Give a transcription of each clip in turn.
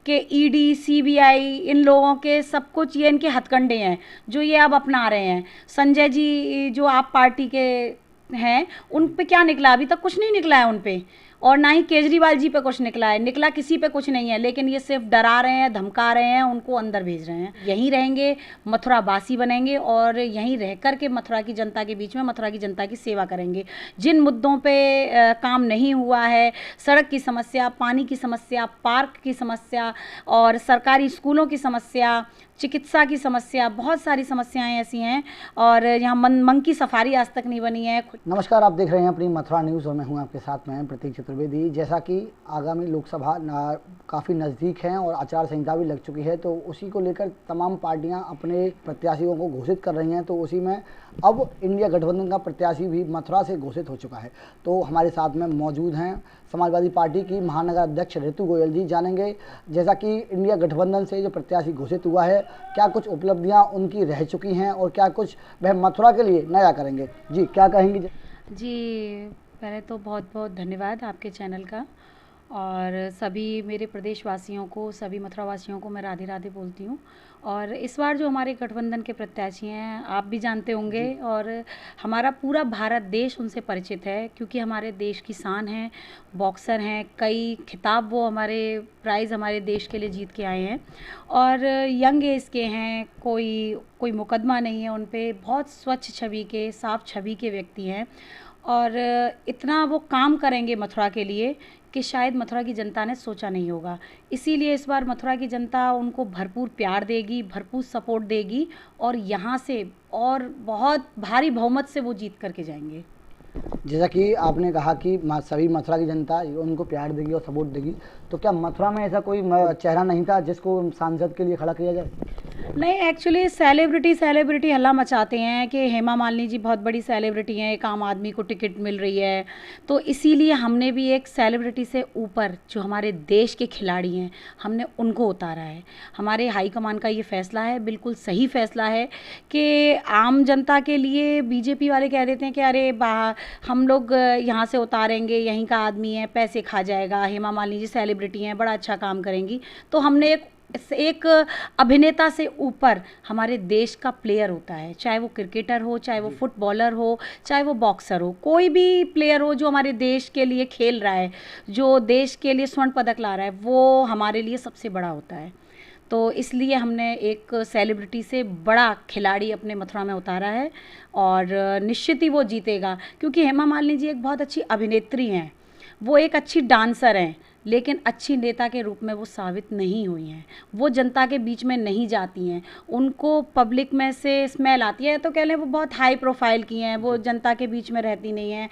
के ED, CBI, इन लोगों के सब कुछ ये इनके हथकंडे हैं जो ये अब अपना रहे हैं। संजय जी जो आप पार्टी के हैं, उन पे क्या निकला? अभी तक कुछ नहीं निकला है उन पे, और ना ही केजरीवाल जी पे कुछ निकला है, निकला किसी पे कुछ नहीं है। लेकिन ये सिर्फ डरा रहे हैं, धमका रहे हैं, उनको अंदर भेज रहे हैं। यहीं रहेंगे, मथुरा वासी बनेंगे और यहीं रह कर के मथुरा की जनता के बीच में मथुरा की जनता की सेवा करेंगे। जिन मुद्दों पे काम नहीं हुआ है, सड़क की समस्या, पानी की समस्या, पार्क की समस्या और सरकारी स्कूलों की समस्या, चिकित्सा की समस्या, बहुत सारी समस्याएं ऐसी हैं। और यहाँ मंकी सफारी आज तक नहीं बनी है। नमस्कार, आप देख रहे हैं अपनी मथुरा न्यूज़ और मैं हूं आपके साथ में प्रतीक चतुर्वेदी। जैसा कि आगामी लोकसभा काफ़ी नज़दीक हैं और आचार संहिता भी लग चुकी है, तो उसी को लेकर तमाम पार्टियां अपने प्रत्याशियों को घोषित कर रही हैं। तो उसी में अब इंडिया गठबंधन का प्रत्याशी भी मथुरा से घोषित हो चुका है। तो हमारे साथ में मौजूद हैं समाजवादी पार्टी की महानगर अध्यक्ष ऋतु गोयल जी। जानेंगे जैसा कि इंडिया गठबंधन से जो प्रत्याशी घोषित हुआ है, क्या कुछ उपलब्धियां उनकी रह चुकी हैं और क्या कुछ वह मथुरा के लिए नया करेंगे। जी, क्या कहेंगी? जी, पहले तो बहुत बहुत धन्यवाद आपके चैनल का, और सभी मेरे प्रदेशवासियों को, सभी मथुरा वासियों को मैं राधे राधे बोलती हूँ। और इस बार जो हमारे गठबंधन के प्रत्याशी हैं, आप भी जानते होंगे और हमारा पूरा भारत देश उनसे परिचित है, क्योंकि हमारे देश की शान है, बॉक्सर हैं, कई खिताब वो हमारे प्राइज़ हमारे देश के लिए जीत के आए हैं और यंग एज के हैं, कोई मुकदमा नहीं है उन पे, बहुत स्वच्छ छवि के, साफ छवि के व्यक्ति हैं। और इतना वो काम करेंगे मथुरा के लिए कि शायद मथुरा की जनता ने सोचा नहीं होगा। इसीलिए इस बार मथुरा की जनता उनको भरपूर प्यार देगी, भरपूर सपोर्ट देगी और यहाँ से और बहुत भारी बहुमत से वो जीत करके जाएंगे। जैसा कि आपने कहा कि सभी मथुरा की जनता उनको प्यार देगी और सपोर्ट देगी, तो क्या मथुरा में ऐसा कोई चेहरा नहीं था जिसको सांसद के लिए खड़ा किया जाए? नहीं, एक्चुअली सेलिब्रिटी हल्ला मचाते हैं कि हेमा मालिनी जी बहुत बड़ी सेलिब्रिटी हैं, एक आम आदमी को टिकट मिल रही है, तो इसीलिए हमने भी एक सेलिब्रिटी से ऊपर जो हमारे देश के खिलाड़ी हैं, हमने उनको उतारा है। हमारे हाईकमान का ये फैसला है, बिल्कुल सही फैसला है कि आम जनता के लिए बीजेपी वाले कह देते हैं कि अरे हम लोग यहाँ से उतारेंगे, यहीं का आदमी है, पैसे खा जाएगा, हेमा मालिनी जी सेलिब्रिटी हैं, बड़ा अच्छा काम करेंगी। तो हमने एक अभिनेता से ऊपर हमारे देश का प्लेयर होता है, चाहे वो क्रिकेटर हो, चाहे वो फुटबॉलर हो, चाहे वो बॉक्सर हो, कोई भी प्लेयर हो जो हमारे देश के लिए खेल रहा है, जो देश के लिए स्वर्ण पदक ला रहा है, वो हमारे लिए सबसे बड़ा होता है। तो इसलिए हमने एक सेलिब्रिटी से बड़ा खिलाड़ी अपने मथुरा में उतारा है और निश्चित ही वो जीतेगा, क्योंकि हेमा मालिनी जी एक बहुत अच्छी अभिनेत्री हैं, वो एक अच्छी डांसर हैं, लेकिन अच्छी नेता के रूप में वो साबित नहीं हुई हैं। वो जनता के बीच में नहीं जाती हैं, उनको पब्लिक में से स्मेल आती है, तो कह लें वो बहुत हाई प्रोफाइल की हैं, वो जनता के बीच में रहती नहीं हैं।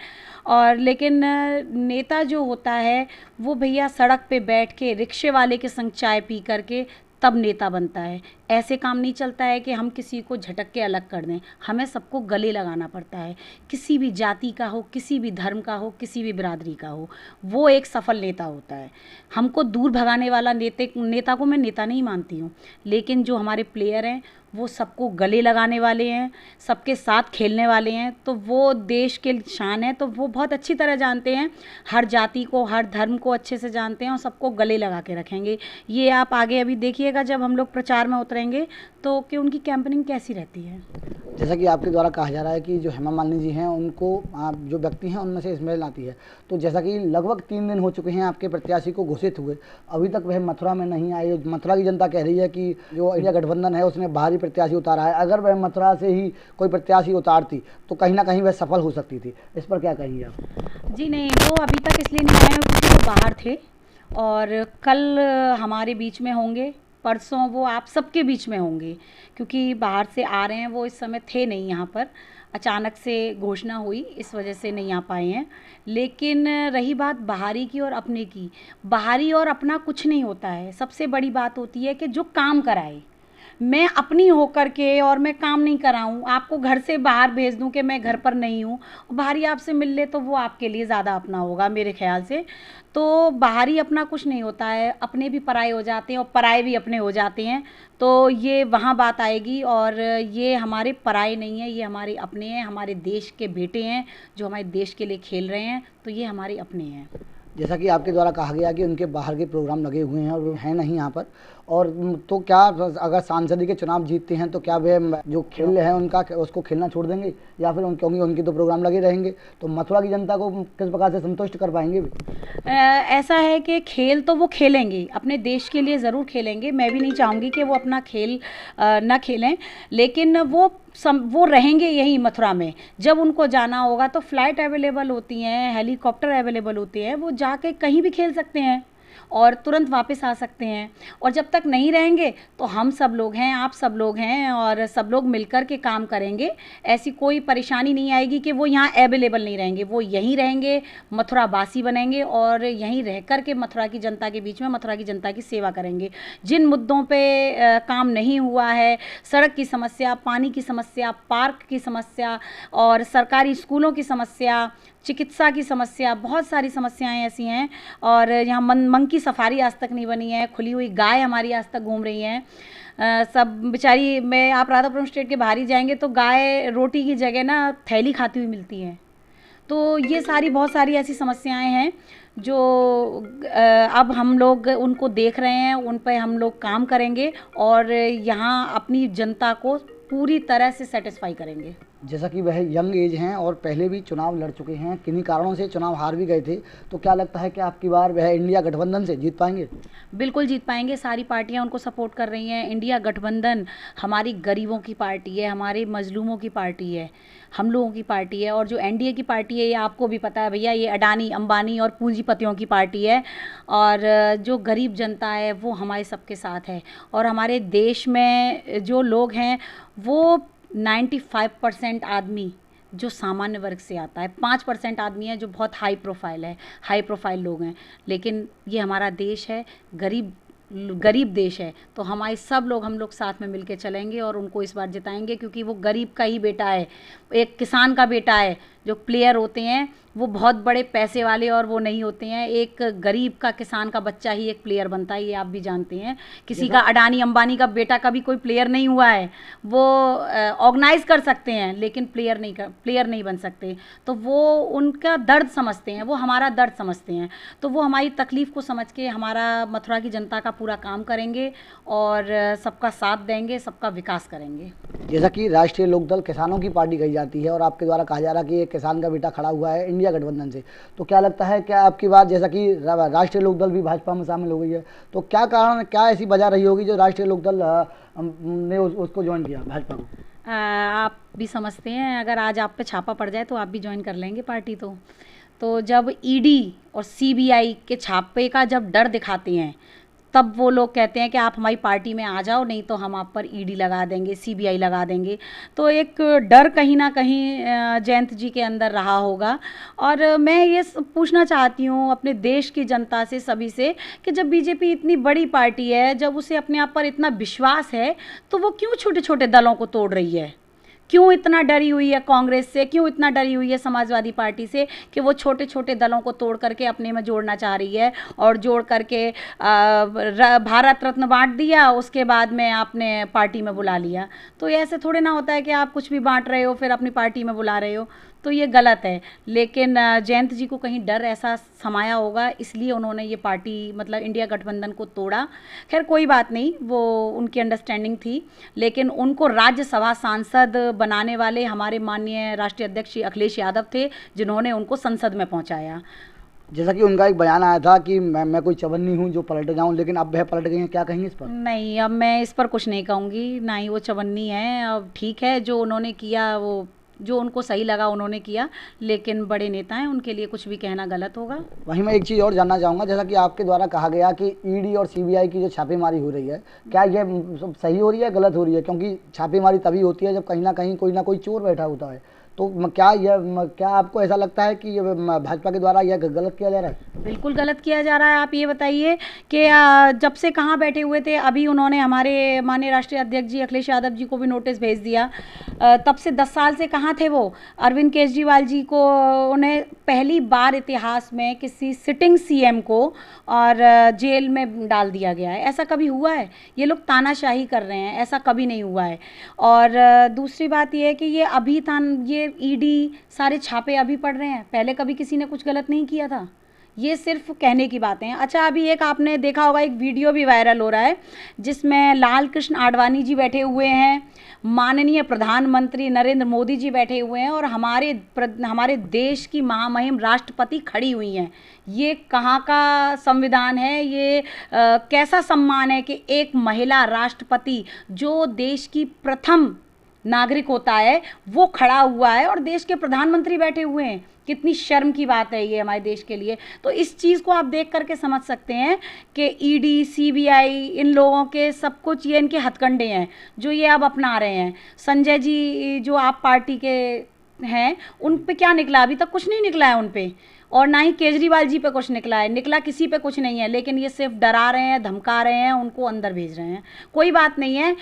और लेकिन नेता जो होता है वो भैया सड़क पे बैठ के रिक्शे वाले के संग चाय पी करके तब नेता बनता है। ऐसे काम नहीं चलता है कि हम किसी को झटक के अलग कर दें, हमें सबको गले लगाना पड़ता है, किसी भी जाति का हो, किसी भी धर्म का हो, किसी भी बिरादरी का हो, वो एक सफल नेता होता है। हमको दूर भगाने वाला नेता को मैं नेता नहीं मानती हूँ, लेकिन जो हमारे प्लेयर हैं वो सबको गले लगाने वाले हैं, सबके साथ खेलने वाले हैं, तो वो देश के शान है। तो वो बहुत अच्छी तरह जानते हैं, हर जाति को, हर धर्म को अच्छे से जानते हैं और सबको गले लगा के रखेंगे। ये आप आगे अभी देखिएगा जब हम लोग प्रचार में उतरेंगे तो कि उनकी कैंपेनिंग कैसी रहती है। जैसा कि आपके द्वारा कहा जा रहा है कि जो हेमा मालिनी जी हैं उनको जो व्यक्ति हैं उनमें से स्मेल आती है, तो जैसा कि लगभग 3 दिन हो चुके हैं आपके प्रत्याशी को घोषित हुए, अभी तक वह मथुरा में नहीं आए। मथुरा की जनता कह रही है कि जो इंडिया गठबंधन है उसने बाहरी प्रत्याशी उतारा है, अगर वह मथुरा से ही कोई प्रत्याशी उतारती तो कहीं ना कहीं वह सफल हो सकती थी। इस पर क्या कहेंगे आप? जी नहीं, वो अभी तक इसलिए नहीं आए क्योंकि वो बाहर थे और कल हमारे बीच में होंगे, परसों वो आप सबके बीच में होंगे, क्योंकि बाहर से आ रहे हैं, वो इस समय थे नहीं यहाँ पर, अचानक से घोषणा हुई, इस वजह से नहीं आ पाए हैं। लेकिन रही बात बाहरी की और अपने की, बाहरी और अपना कुछ नहीं होता है, सबसे बड़ी बात होती है कि जो काम कराए। मैं अपनी होकर के और मैं काम नहीं कराऊं, आपको घर से बाहर भेज दूं कि मैं घर पर नहीं हूं, बाहरी आपसे मिल ले तो वो आपके लिए ज़्यादा अपना होगा मेरे ख्याल से। तो बाहरी अपना कुछ नहीं होता है, अपने भी पराए हो जाते हैं और पराए भी अपने हो जाते हैं। तो ये वहाँ बात आएगी, और ये हमारे पराए नहीं है, ये हमारे अपने हैं, हमारे देश के बेटे हैं जो हमारे देश के लिए खेल रहे हैं, तो ये हमारे अपने हैं। जैसा कि आपके द्वारा कहा गया कि उनके बाहर के प्रोग्राम लगे हुए हैं और वो हैं नहीं यहाँ पर, और तो क्या अगर सांसद के चुनाव जीतते हैं तो क्या वे जो खेल है उनका उसको खेलना छोड़ देंगे, या फिर क्योंकि उनके तो प्रोग्राम लगे रहेंगे, तो मथुरा की जनता को किस प्रकार से संतुष्ट कर पाएंगे भी? ऐसा है कि खेल तो वो खेलेंगे, अपने देश के लिए ज़रूर खेलेंगे। मैं भी नहीं चाहूँगी कि वो अपना खेल ना खेलें, लेकिन वो रहेंगे यहीं मथुरा में। जब उनको जाना होगा तो फ़्लाइट अवेलेबल होती हैं, हेलीकॉप्टर अवेलेबल होते हैं, वो जाके कहीं भी खेल सकते हैं और तुरंत वापस आ सकते हैं। और जब तक नहीं रहेंगे तो हम सब लोग हैं, आप सब लोग हैं, और सब लोग मिलकर के काम करेंगे। ऐसी कोई परेशानी नहीं आएगी कि वो यहाँ अवेलेबल नहीं रहेंगे, वो यहीं रहेंगे, मथुरा वासी बनेंगे और यहीं रह कर के मथुरा की जनता के बीच में मथुरा की जनता की सेवा करेंगे। जिन मुद्दों पे काम नहीं हुआ है, सड़क की समस्या, पानी की समस्या, पार्क की समस्या और सरकारी स्कूलों की समस्या, चिकित्सा की समस्या, बहुत सारी समस्याएं ऐसी हैं। और यहाँ मंकी सफारी आज तक नहीं बनी है, खुली हुई गाय हमारी आज तक घूम रही हैं। सब बेचारी, मैं आप राधापुरम स्टेट के बाहर ही जाएंगे तो गाय रोटी की जगह ना थैली खाती हुई मिलती हैं। तो ये सारी बहुत सारी ऐसी समस्याएं हैं जो अब हम लोग उनको देख रहे हैं, उन पर हम लोग काम करेंगे और यहाँ अपनी जनता को पूरी तरह से सेटिस्फाई करेंगे। जैसा कि वह यंग एज हैं और पहले भी चुनाव लड़ चुके हैं, किन्हीं कारणों से चुनाव हार भी गए थे, तो क्या लगता है कि आपकी बार वह इंडिया गठबंधन से जीत पाएंगे? बिल्कुल जीत पाएंगे, सारी पार्टियां उनको सपोर्ट कर रही हैं। इंडिया गठबंधन हमारी गरीबों की पार्टी है, हमारे मजलूमों की पार्टी है, हम लोगों की पार्टी है। और जो एनडीए की पार्टी है ये आपको भी पता है भैया, ये अडानी अंबानी और पूंजीपतियों की पार्टी है। और जो गरीब जनता है वो हमारे सबके साथ है। और हमारे देश में जो लोग हैं वो 95% आदमी जो सामान्य वर्ग से आता है, 5% आदमी है जो बहुत हाई प्रोफाइल लोग हैं। लेकिन ये हमारा देश है, गरीब देश है, तो हमारे सब लोग, हम लोग साथ में मिलके चलेंगे और उनको इस बार जिताएंगे, क्योंकि वो गरीब का ही बेटा है, एक किसान का बेटा है। जो प्लेयर होते हैं वो बहुत बड़े पैसे वाले और वो नहीं होते हैं, एक गरीब का किसान का बच्चा ही एक प्लेयर बनता है, ये आप भी जानते हैं। किसी का अडानी अंबानी का बेटा कभी कोई प्लेयर नहीं हुआ है। वो ऑर्गेनाइज कर सकते हैं लेकिन प्लेयर नहीं बन सकते। तो वो उनका दर्द समझते हैं, वो हमारा दर्द समझते हैं, तो वो हमारी तकलीफ़ को समझ के हमारा मथुरा की जनता का पूरा काम करेंगे और सबका साथ देंगे, सबका विकास करेंगे। जैसा कि राष्ट्रीय लोकदल किसानों की पार्टी कही जाती है और आपके द्वारा कहा जा रहा है कि एक किसान का बेटा खड़ा हुआ है इंडिया गठबंधन से, तो क्या लगता है क्या आपकी बात, जैसा कि राष्ट्रीय लोकदल भी भाजपा में शामिल हो गई है, तो क्या कारण, क्या ऐसी वजह रही होगी जो राष्ट्रीय लोकदल ने उसको ज्वाइन किया भाजपा को? आप भी समझते हैं, अगर आज आप पे छापा पड़ जाए तो आप भी ज्वाइन कर लेंगे पार्टी। तो जब ईडी और सीबीआई के छापे का जब डर दिखाते हैं तब वो लोग कहते हैं कि आप हमारी पार्टी में आ जाओ, नहीं तो हम आप पर ईडी लगा देंगे, सीबीआई लगा देंगे। तो एक डर कहीं ना कहीं जयंत जी के अंदर रहा होगा। और मैं ये पूछना चाहती हूँ अपने देश की जनता से, सभी से, कि जब बीजेपी इतनी बड़ी पार्टी है, जब उसे अपने आप पर इतना विश्वास है, तो वो क्यों छोटे छोटे दलों को तोड़ रही है? क्यों इतना डरी हुई है कांग्रेस से, क्यों इतना डरी हुई है समाजवादी पार्टी से कि वो छोटे छोटे दलों को तोड़ करके अपने में जोड़ना चाह रही है? और जोड़ करके भारत रत्न बांट दिया, उसके बाद में आपने पार्टी में बुला लिया। तो ऐसे थोड़े ना होता है कि आप कुछ भी बांट रहे हो फिर अपनी पार्टी में बुला रहे हो, तो ये गलत है। लेकिन जयंत जी को कहीं डर ऐसा समाया होगा, इसलिए उन्होंने ये पार्टी, मतलब इंडिया गठबंधन को तोड़ा। खैर कोई बात नहीं, वो उनकी अंडरस्टैंडिंग थी। लेकिन उनको राज्यसभा सांसद बनाने वाले हमारे माननीय राष्ट्रीय अध्यक्ष श्री अखिलेश यादव थे, जिन्होंने उनको संसद में पहुंचाया। जैसा कि उनका एक बयान आया था कि मैं कोई चवन्नी हूं जो पलट जाऊं, लेकिन अब वह पलट गई हैं, क्या कहेंगे इस पर? नहीं, अब मैं इस पर कुछ नहीं कहूँगी, ना ही वो चवन्नी है। अब ठीक है, जो उन्होंने किया, वो जो उनको सही लगा उन्होंने किया, लेकिन बड़े नेता हैं, उनके लिए कुछ भी कहना गलत होगा। वहीं मैं एक चीज़ और जानना चाहूँगा, जैसा कि आपके द्वारा कहा गया कि ईडी और सीबीआई की जो छापेमारी हो रही है, क्या ये सही हो रही है, गलत हो रही है? क्योंकि छापेमारी तभी होती है जब कहीं ना कोई चोर बैठा होता है। तो क्या आपको ऐसा लगता है कि ये भाजपा के द्वारा यह गलत किया जा रहा है? बिल्कुल गलत किया जा रहा है। आप ये बताइए कि जब से कहाँ बैठे हुए थे, अभी उन्होंने हमारे माननीय राष्ट्रीय अध्यक्ष जी अखिलेश यादव जी को भी नोटिस भेज दिया। तब से 10 साल से कहाँ थे वो? अरविंद केजरीवाल जी को उन्हें पहली बार इतिहास में किसी सिटिंग सीएम को और जेल में डाल दिया गया है। ऐसा कभी हुआ है? ये लोग तानाशाही कर रहे हैं, ऐसा कभी नहीं हुआ है। और दूसरी बात ये है कि ये ईडी सारे छापे अभी पड़ रहे हैं, पहले कभी किसी ने कुछ गलत नहीं किया था। ये सिर्फ कहने की बातें हैं। अच्छा, अभी एक आपने देखा होगा, एक वीडियो भी वायरल हो रहा है जिसमें लाल कृष्ण आडवाणी जी बैठे हुए हैं, माननीय प्रधानमंत्री नरेंद्र मोदी जी बैठे हुए हैं और हमारे देश की महामहिम राष्ट्रपति खड़ी हुई हैं। ये कहाँ का संविधान है? ये कैसा सम्मान है कि एक महिला राष्ट्रपति जो देश की प्रथम नागरिक होता है वो खड़ा हुआ है और देश के प्रधानमंत्री बैठे हुए हैं। कितनी शर्म की बात है ये हमारे देश के लिए। तो इस चीज़ को आप देख करके समझ सकते हैं कि ईडी, सीबीआई, इन लोगों के सब कुछ ये इनके हथकंडे हैं जो ये अब अपना रहे हैं। संजय जी जो आप पार्टी के हैं, उन पे क्या निकला? अभी तक कुछ नहीं निकला है उन पे, और ना ही केजरीवाल जी पे कुछ निकला है। निकला किसी पे कुछ नहीं है, लेकिन ये सिर्फ डरा रहे हैं, धमका रहे हैं, उनको अंदर भेज रहे हैं। कोई बात नहीं है,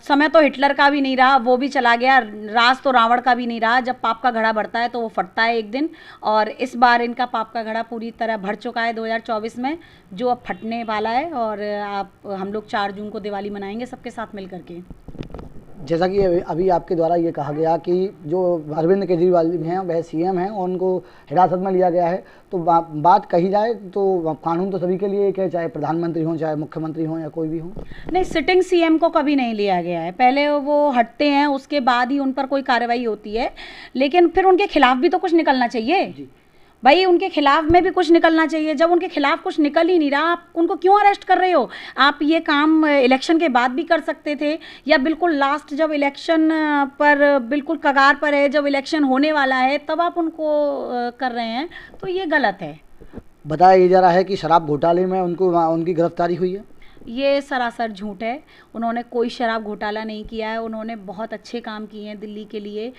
समय तो हिटलर का भी नहीं रहा, वो भी चला गया। राज तो रावण का भी नहीं रहा। जब पाप का घड़ा बढ़ता है तो वो फटता है एक दिन, और इस बार इनका पाप का घड़ा पूरी तरह भर चुका है 2024 में, जो अब फटने वाला है। और हम लोग 4 जून को दिवाली मनाएंगे सबके साथ मिल करके। जैसा कि अभी आपके द्वारा ये कहा गया कि जो अरविंद केजरीवाल हैं वह सीएम हैं और उनको हिरासत में लिया गया है, तो बात कही जाए तो कानून तो सभी के लिए एक है, चाहे प्रधानमंत्री हों, चाहे मुख्यमंत्री हों, या कोई भी हो। नहीं, सिटिंग सीएम को कभी नहीं लिया गया है। पहले वो हटते हैं, उसके बाद ही उन पर कोई कार्रवाई होती है, लेकिन फिर उनके खिलाफ भी तो कुछ निकलना चाहिए जी। भाई। उनके खिलाफ में भी कुछ निकलना चाहिए। जब उनके खिलाफ कुछ निकल ही नहीं रहा, आप उनको क्यों अरेस्ट कर रहे हो? आप ये काम इलेक्शन के बाद भी कर सकते थे, या बिल्कुल लास्ट जब इलेक्शन पर बिल्कुल कगार पर है, जब इलेक्शन होने वाला है, तब आप उनको कर रहे हैं। तो ये गलत है। बताया जा रहा है कि शराब घोटाले में उनकी गिरफ्तारी हुई है। ये सरासर झूठ है। उन्होंने कोई शराब घोटाला नहीं किया है। उन्होंने बहुत अच्छे काम किए हैं दिल्ली के लिए।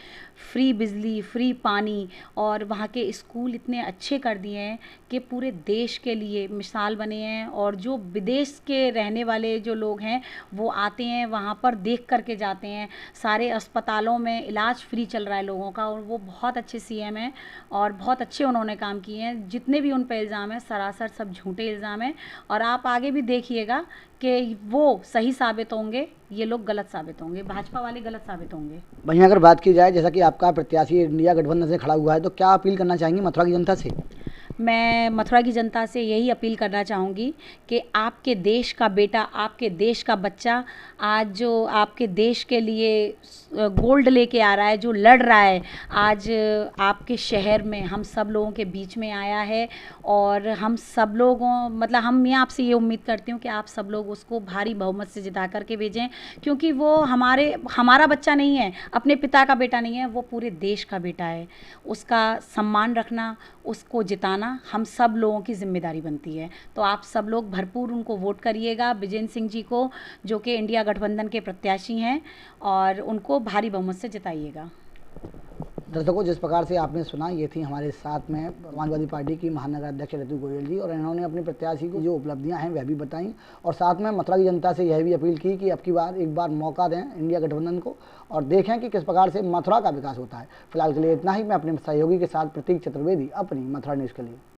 फ्री बिजली, फ्री पानी, और वहाँ के स्कूल इतने अच्छे कर दिए हैं कि पूरे देश के लिए मिसाल बने हैं। और जो विदेश के रहने वाले जो लोग हैं वो आते हैं वहाँ पर, देख करके जाते हैं। सारे अस्पतालों में इलाज फ्री चल रहा है लोगों का, और वो बहुत अच्छे सीएम हैं और बहुत अच्छे उन्होंने काम किए हैं। जितने भी उन पर इल्ज़ाम हैं सरासर सब झूठे इल्ज़ाम हैं, और आप आगे भी देखिएगा कि वो सही साबित होंगे, ये लोग गलत साबित होंगे, भाजपा वाले गलत साबित होंगे। वहीं अगर बात की जाए, जैसा कि आपका प्रत्याशी इंडिया गठबंधन से खड़ा हुआ है, तो क्या अपील करना चाहेंगे मथुरा की जनता से? मैं मथुरा की जनता से यही अपील करना चाहूँगी कि आपके देश का बेटा, आपके देश का बच्चा आज जो आपके देश के लिए गोल्ड लेके आ रहा है, जो लड़ रहा है, आज आपके शहर में हम सब लोगों के बीच में आया है। और हम सब लोगों, मतलब मैं आपसे ये उम्मीद करती हूँ कि आप सब लोग उसको भारी बहुमत से जिता करके भेजें, क्योंकि वो हमारा बच्चा नहीं है, अपने पिता का बेटा नहीं है, वो पूरे देश का बेटा है। उसका सम्मान रखना, उसको जिताना हम सब लोगों की जिम्मेदारी बनती है। तो आप सब लोग भरपूर उनको वोट करिएगा, विजेंद्र सिंह जी को, जो कि इंडिया गठबंधन के प्रत्याशी हैं, और उनको भारी बहुमत से जिताइएगा। दर्शकों, जिस प्रकार से आपने सुना, ये थी हमारे साथ में समाजवादी पार्टी की महानगर अध्यक्ष ऋतु गोयल जी, और इन्होंने अपने प्रत्याशी को जो उपलब्धियां हैं वह भी बताई, और साथ में मथुरा की जनता से यह भी अपील की कि अब की बार एक बार मौका दें इंडिया गठबंधन को, और देखें कि किस प्रकार से मथुरा का विकास होता है। फिलहाल के लिए इतना ही। मैं अपने सहयोगी के साथ प्रतीक चतुर्वेदी, अपनी मथुरा न्यूज़ के लिए।